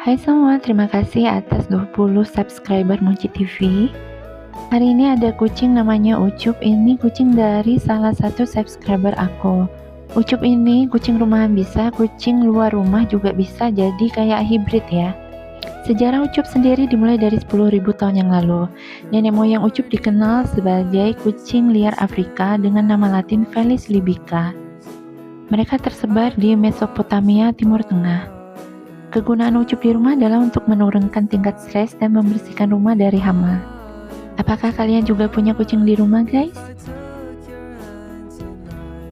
Hai semua, terima kasih atas 20 subscriber Mochi TV. Hari ini ada kucing namanya Ucup. Ini kucing dari salah satu subscriber aku. Ucup ini kucing rumahan bisa, kucing luar rumah juga bisa, jadi kayak hibrid ya. Sejarah Ucup sendiri dimulai dari 10.000 tahun yang lalu. Nenek moyang Ucup dikenal sebagai kucing liar Afrika dengan nama latin Felis libica. Mereka tersebar di Mesopotamia, Timur Tengah. Kegunaan Ucup di rumah adalah untuk menurunkan tingkat stres dan membersihkan rumah dari hama. Apakah kalian juga punya kucing di rumah, guys?